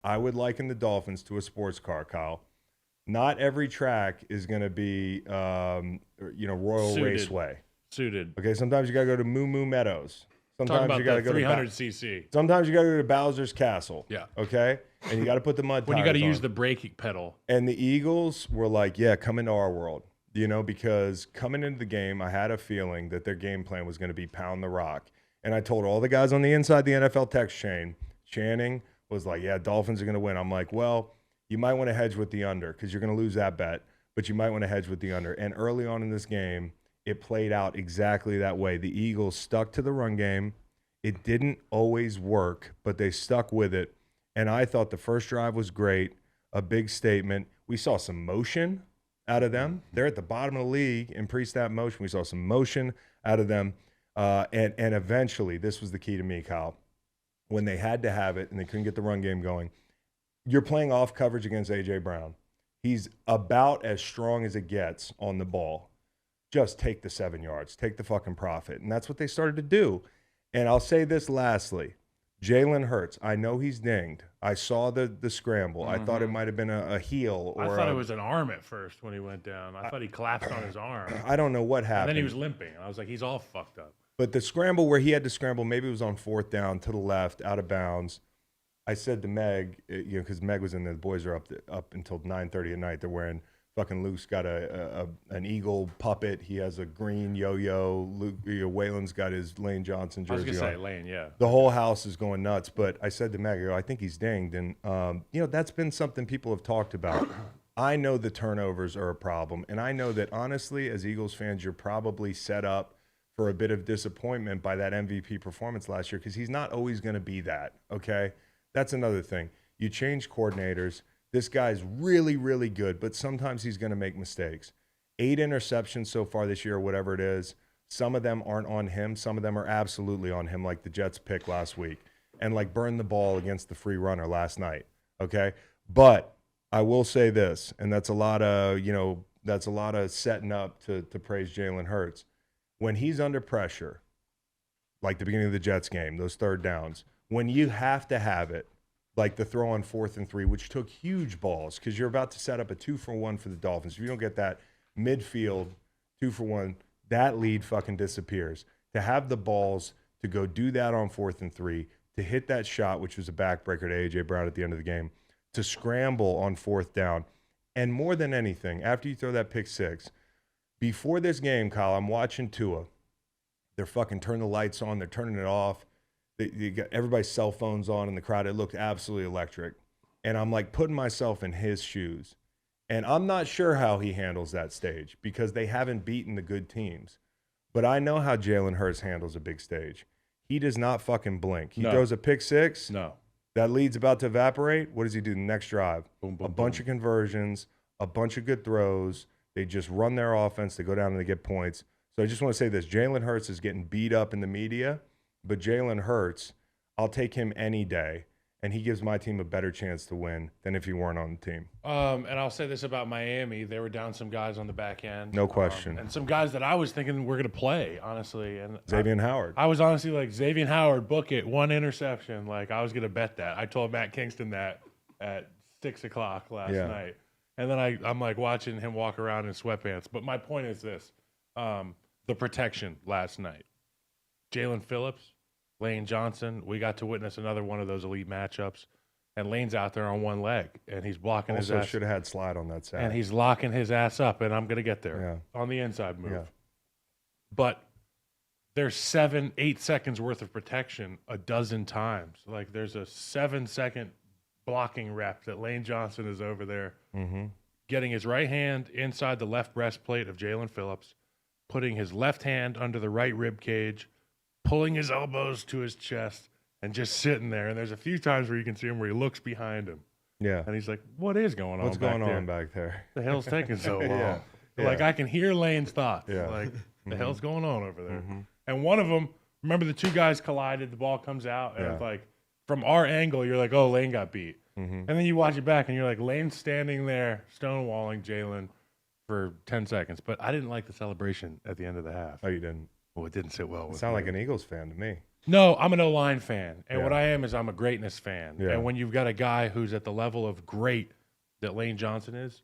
I would liken the Dolphins to a sports car, Kyle. Not every track is going to be, Royal Suited. Raceway. Suited. Okay, sometimes you got to go to Moo Moo Meadows. Talking Sometimes you about got the to go to 300cc. sometimes you got to go to Bowser's Castle. Yeah. Okay, and you got to put the mud When you got to tires use on. the brake pedal. And the Eagles were like, yeah, come into our world, because coming into the game, I had a feeling that their game plan was going to be pound the rock. And I told all the guys on the inside the NFL text chain, Channing was like, yeah, Dolphins are going to win. I'm like, well, you might want to hedge with the under because you're going to lose that bet, but you might want to hedge with the under. And early on in this game, it played out exactly that way. The Eagles stuck to the run game. It didn't always work, but they stuck with it. And I thought the first drive was great, a big statement. We saw some motion out of them. They're at the bottom of the league in pre-snap motion. We saw some motion out of them. And eventually, this was the key to me, Kyle, when they had to have it and they couldn't get the run game going. You're playing off coverage against A.J. Brown. He's about as strong as it gets on the ball. Just take the 7 yards. Take the fucking profit. And that's what they started to do. And I'll say this lastly. Jalen Hurts, I know he's dinged. I saw the scramble. I thought it might have been a heel. I thought it was an arm at first when he went down. I thought he collapsed on his arm. I don't know what And happened. then he was limping. And I was like, he's all fucked up. But the scramble where he had to scramble, maybe it was on fourth down to the left, out of bounds. I said to Meg, because Meg was in there, the boys are up until 9:30 at night. They're wearing fucking Luke's got an eagle puppet. He has a green yo-yo. Luke, Waylon's got his Lane Johnson jersey. I was gonna say on. Lane, yeah. The whole house is going nuts. But I said to Meg, I think he's dinged, and that's been something people have talked about. I know the turnovers are a problem, and I know that honestly, as Eagles fans, you're probably set up for a bit of disappointment by that MVP performance last year because he's not always going to be that. Okay, that's another thing. You change coordinators. This guy's really, really good, but sometimes he's going to make mistakes. 8 interceptions so far this year, or whatever it is. Some of them aren't on him. Some of them are absolutely on him, like the Jets pick last week, and like burn the ball against the free runner last night. Okay, but I will say this, and that's a lot of setting up to praise Jalen Hurts. When he's under pressure, like the beginning of the Jets game, those third downs, when you have to have it, like the throw on 4th and 3, which took huge balls because you're about to set up a 2-for-1 for the Dolphins. If you don't get that midfield 2-for-1, that lead fucking disappears. To have the balls to go do that on 4th and 3, to hit that shot, which was a backbreaker to A.J. Brown at the end of the game, to scramble on 4th down, and more than anything, after you throw that pick 6, before this game, Kyle, I'm watching Tua. They're fucking turning the lights on. They're turning it off. They got everybody's cell phones on in the crowd. It looked absolutely electric. And I'm like putting myself in his shoes. And I'm not sure how he handles that stage because they haven't beaten the good teams. But I know how Jalen Hurts handles a big stage. He does not fucking blink. He throws a pick 6. No. That lead's about to evaporate. What does he do the next drive? Boom, boom, a bunch boom. of conversions, a bunch of good throws. They just run their offense. They go down and they get points. So I just want to say this. Jalen Hurts is getting beat up in the media, but Jalen Hurts, I'll take him any day, and he gives my team a better chance to win than if he weren't on the team. And I'll say this about Miami. They were down some guys on the back end. No question. And some guys that I was thinking were going to play, honestly. And Xavier Howard. I was honestly like, Xavier Howard, book it, 1 interception. Like, I was going to bet that. I told Matt Kingston that at 6 o'clock last night. And then I'm like watching him walk around in sweatpants. But my point is this. The protection last night. Jalen Phillips, Lane Johnson, we got to witness another one of those elite matchups. And Lane's out there on one leg, and he's blocking his ass. Also should have had slide on that side. And he's locking his ass up, and I'm going to get there on the inside move. Yeah. But there's 7-8 seconds worth of protection a dozen times. Like, there's a 7-second blocking rep that Lane Johnson is over there getting his right hand inside the left breastplate of Jalen Phillips, putting his left hand under the right rib cage, pulling his elbows to his chest, and just sitting there. And there's a few times where you can see him where he looks behind him. Yeah. And he's like, what is going on What's back going there? on back there? The hell's taking so long? Yeah. Like, I can hear Lane's thoughts. Yeah. Like, the hell's going on over there? And one of them, remember the two guys collided, the ball comes out, and it's like, from our angle, you're like, oh, Lane got beat. And then you watch it back, and you're like, Lane's standing there stonewalling Jalen for 10 seconds. But I didn't like the celebration at the end of the half. Oh, you didn't? Well, it didn't sit well You with sound me. like an Eagles fan to me. No, I'm an O-line fan. And what Yeah. I am is I'm a greatness fan. Yeah. And when you've got a guy who's at the level of great that Lane Johnson is,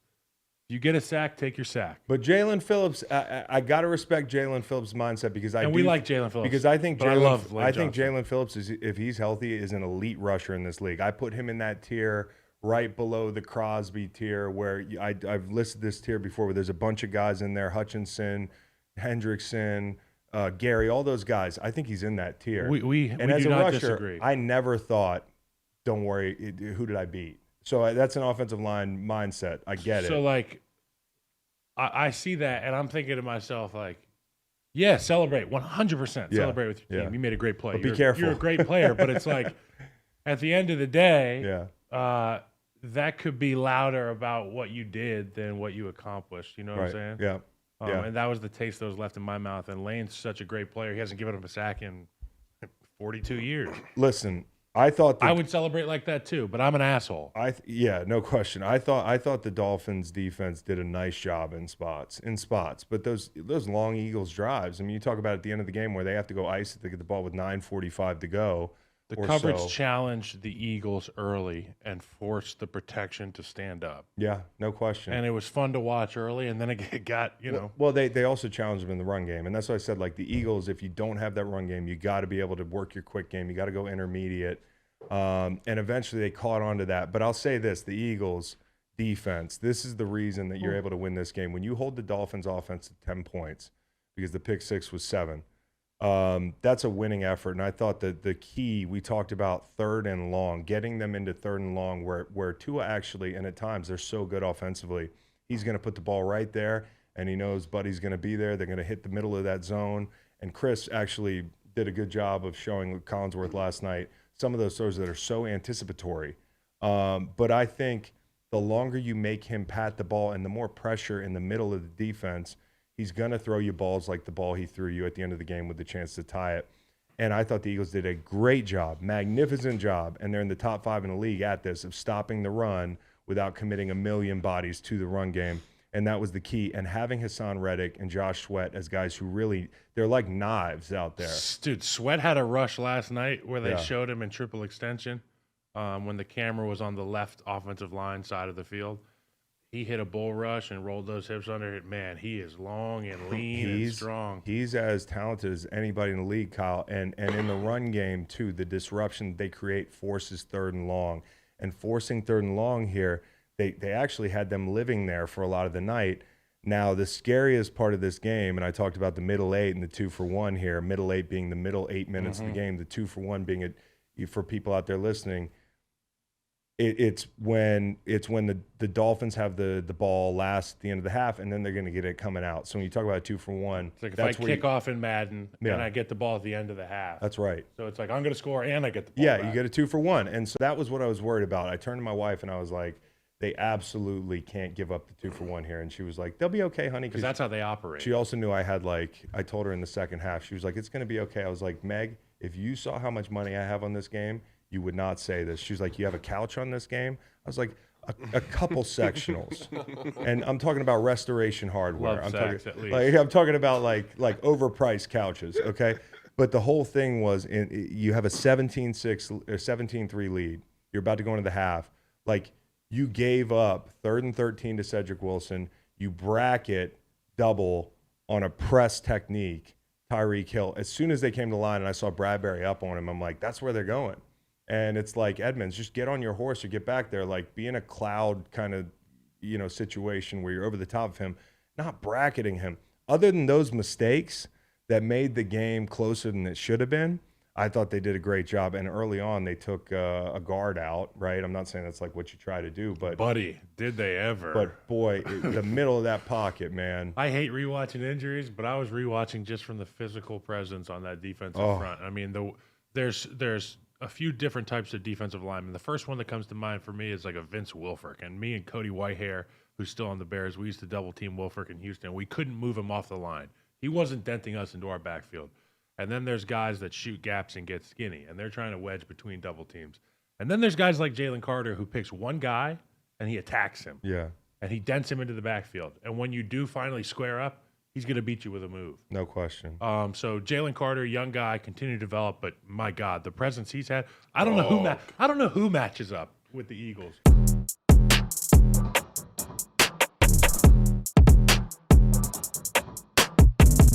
you get a sack, take your sack. But Jalen Phillips, I got to respect Jalen Phillips' mindset because We like Jalen Phillips. because I think but I love Lane Johnson. Jalen Phillips is, if he's healthy, is an elite rusher in this league. I put him in that tier right below the Crosby tier, where I've listed this tier before, where there's a bunch of guys in there: Hutchinson, Hendrickson, Gary, all those guys. I think he's in that tier. We and as do a not rusher, disagree. I never thought, don't worry, who did I beat? So that's an offensive line mindset. I get it. So, like, I see that, and I'm thinking to myself, like, yeah, celebrate 100%. Yeah, Celebrate with your team. yeah. You made a great play. But be careful. You're a great player, but it's like, at the end of the day, Yeah. that could be louder about what you did than what you accomplished. You know what I'm Right. saying? Yeah. Yeah. And that was the taste that was left in my mouth. And Lane's such a great player. He hasn't given up a sack in 42 years. Listen, I thought I would celebrate like that too, but I'm an asshole. yeah, no question. I thought the Dolphins defense did a nice job in spots, but those long Eagles drives. I mean, you talk about at the end of the game where they have to go ice it to get the ball with 9:45 to go. The or coverage so. challenged the Eagles early and forced the protection to stand up. Yeah, no question. And it was fun to watch early, and then it got, Well, they also challenged them in the run game, and that's why I said, like, the Eagles, if you don't have that run game, you got to be able to work your quick game. You got to go intermediate, and eventually they caught on to that. But I'll say this: the Eagles' defense. This is the reason that you're able to win this game. When you hold the Dolphins' offense to 10 points, because the pick six was 7. That's a winning effort, and I thought that the key, we talked about third and long, getting them into third and long, where Tua actually, and at times they're so good offensively, he's going to put the ball right there, and he knows Buddy's going to be there. They're going to hit the middle of that zone, and Chris actually did a good job of showing Collinsworth last night some of those throws that are so anticipatory. But I think the longer you make him pat the ball and the more pressure in the middle of the defense, he's going to throw you balls like the ball he threw you at the end of the game with the chance to tie it. And I thought the Eagles did a great job, magnificent job, and they're in the top 5 in the league at this, of stopping the run without committing a million bodies to the run game. And that was the key. And having Hassan Reddick and Josh Sweat as guys who really, they're like knives out there. Dude, Sweat had a rush last night where they Yeah. showed him in triple extension when the camera was on the left offensive line side of the field. He hit a bull rush and rolled those hips under it. Man, he is long and lean and strong. He's as talented as anybody in the league, Kyle. And in the run game, too, the disruption they create forces third and long. And forcing third and long here, they actually had them living there for a lot of the night. Now, the scariest part of this game, and I talked about the middle 8 and the 2-for-1 here, middle 8 being the middle 8 minutes of the game, the 2-for-1 being for people out there listening, it's when the Dolphins have the ball last at the end of the half, and then they're going to get it coming out. So when you talk about a 2-for-1, It's like if I kick off in Madden Yeah. and I get the ball at the end of the half. That's right. So it's like I'm going to score and I get the ball Yeah, back. you get a 2-for-1. And so that was what I was worried about. I turned to my wife and I was like, they absolutely can't give up the 2-for-1 here. And she was like, they'll be okay, honey. Because that's how they operate. She also knew I had, I told her in the second half, she was like, it's going to be okay. I was like, Meg, if you saw how much money I have on this game, you would not say this. She was like, you have a couch on this game? I was like, a couple sectionals. And I'm talking about Restoration Hardware. Love sacks, at least. I'm talking about like overpriced couches, okay? But the whole thing was, you have a 17-6 or 17-3 lead. You're about to go into the half. Like, you gave up 3rd and 13 to Cedric Wilson. You bracket double on a press technique, Tyreek Hill. As soon as they came to the line and I saw Bradbury up on him, I'm like, that's where they're going. And it's like, Edmonds, just get on your horse or get back there. Like, be in a cloud kind of, situation where you're over the top of him, not bracketing him. Other than those mistakes that made the game closer than it should have been, I thought they did a great job. And early on, they took a guard out, right? I'm not saying that's like what you try to do, but Buddy, did they ever? But boy, the middle of that pocket, man. I hate rewatching injuries, but I was rewatching just from the physical presence on that defensive front. I mean, there's a few different types of defensive linemen. The first one that comes to mind for me is like a Vince Wilfork. And me and Cody Whitehair, who's still on the Bears, we used to double team Wilfork in Houston. We couldn't move him off the line. He wasn't denting us into our backfield. And then there's guys that shoot gaps and get skinny, and they're trying to wedge between double teams. And then there's guys like Jalen Carter who picks one guy and he attacks him. Yeah. And he dents him into the backfield. And when you do finally square up, he's going to beat you with a move. No question. So Jalen Carter, young guy, continue to develop, but my God, the presence he's had. I don't know who matches up with the Eagles.